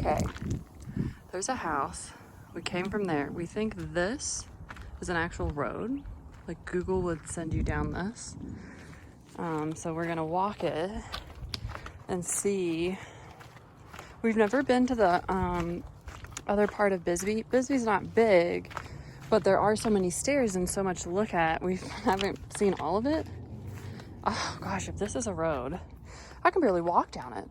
Okay, there's a house. We came from there. We think this is an actual road. Like Google would send you down this. So we're gonna walk it and see. We've never been to the other part of Bisbee. Bisbee's not big, but there are so many stairs and so much to look at. We haven't seen all of it. Oh gosh, if this is a road, I can barely walk down it.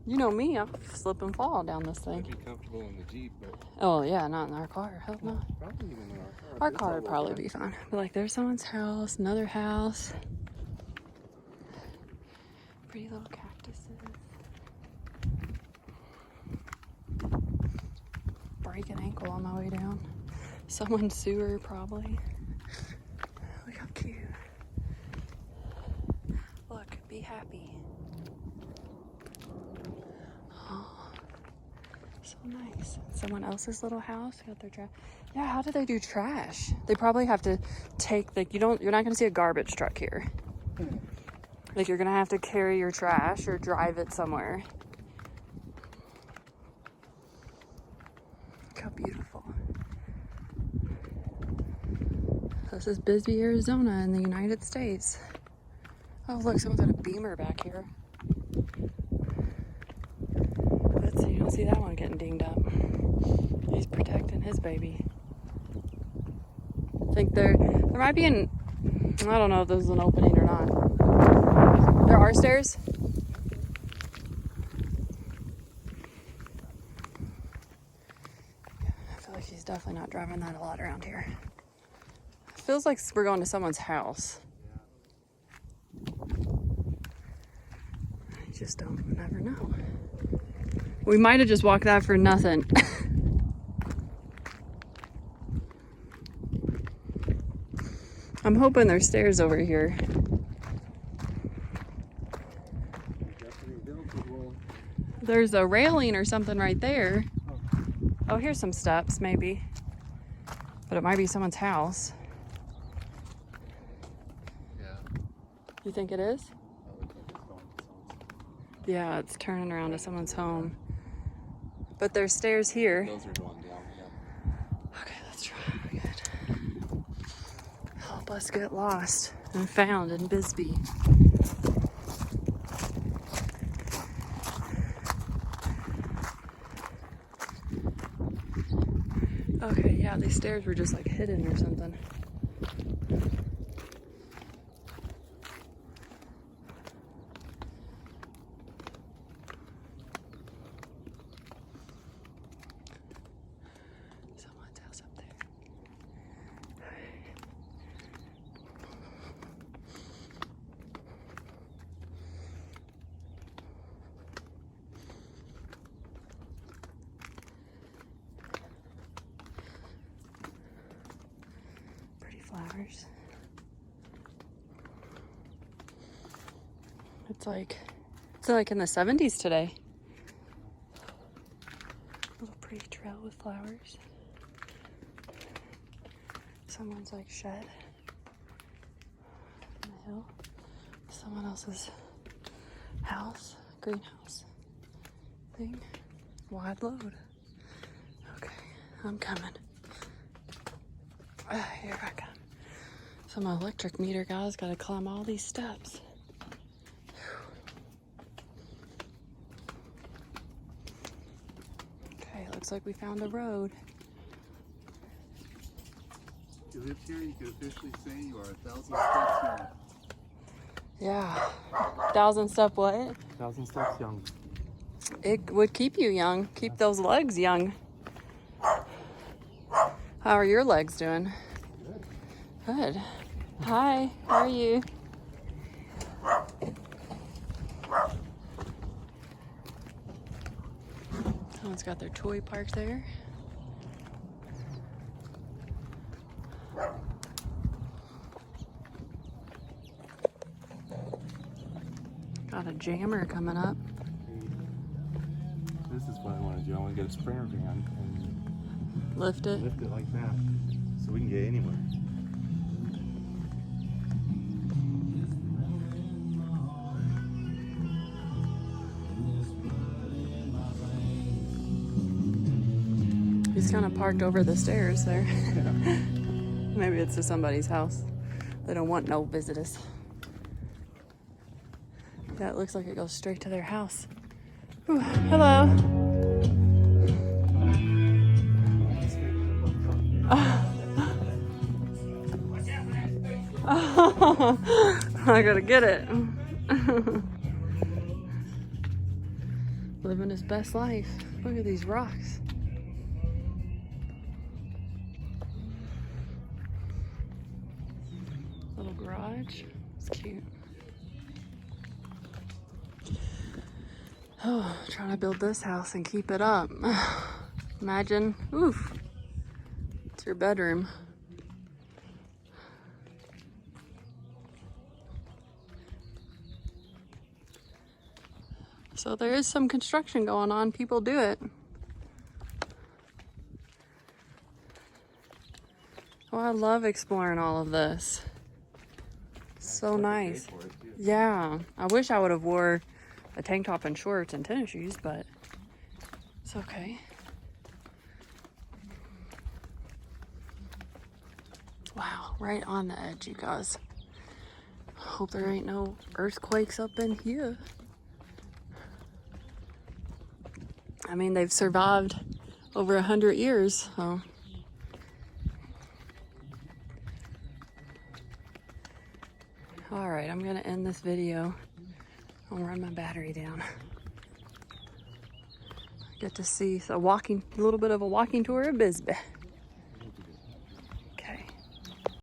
You know me, I'll slip and fall down this thing. I'd be comfortable in the Jeep, but... Oh yeah, not in our car. Hell no. Probably even in our car. Our car would probably be fine. But like, there's someone's house, another house. Pretty little cactuses. Break an ankle on my way down. Someone's sewer, probably. Look how cute. Look, be happy. Oh, so nice. Someone else's little house got their trash. Yeah, how do they do trash? They probably have to take the, you're not gonna see a garbage truck here. Like, you're gonna have to carry your trash or drive it somewhere. Look how beautiful. This is Bisbee, Arizona in the United States. Oh look, someone's got a Beamer back here. Let's see, you don't see that one getting dinged up. He's protecting his baby. I think there might be I don't know if this is an opening or not. There are stairs? I feel like he's definitely not driving that a lot around here. It feels like we're going to someone's house. I just never know. We might have just walked that for nothing. I'm hoping there's stairs over here. There's a railing or something right there. Oh, here's some steps, maybe. But it might be someone's house. Yeah. You think it is? Yeah, it's turning around to someone's home. But there's stairs here. Those are going down, yeah. Okay, let's try. Good. Help us get lost and found in Bisbee. Okay, yeah, these stairs were just like hidden or something. Someone's house up there. Flowers. It's like in the 70s today. A little pretty trail with flowers. Someone's like shed on the hill. Someone else's house, greenhouse thing. Wide load. Okay, I'm coming. Here I come. Some electric meter guy's got to climb all these steps. Okay, looks like we found a road. You live here, you can officially say you are 1,000 steps young. Yeah. 1,000 step what? 1,000 steps young. It would keep you young. Keep those legs young. How are your legs doing? Good. Good. Hi, how are you? Someone's got their toy parked there. Got a jammer coming up. This is what I want to do. I want to get a sprayer van and Lift it. lift it like that so we can get anywhere. He's kind of parked over the stairs there. Maybe it's to somebody's house. They don't want no visitors. Yeah, it looks like it goes straight to their house. Ooh, hello. I gotta get it. Living his best life. Look at these rocks. Little garage. It's cute. Oh, trying to build this house and keep it up. Imagine, oof, it's your bedroom. So there is some construction going on. People do it. Oh, I love exploring all of this. So nice. Yeah, I wish I would have wore a tank top and shorts and tennis shoes, but it's okay. Wow, right on the edge, you guys. Hope there ain't no earthquakes up in here. I mean, they've survived over 100 years, so. All right, I'm gonna end this video. I'll run my battery down. Get to see a little bit of a walking tour of Bisbee.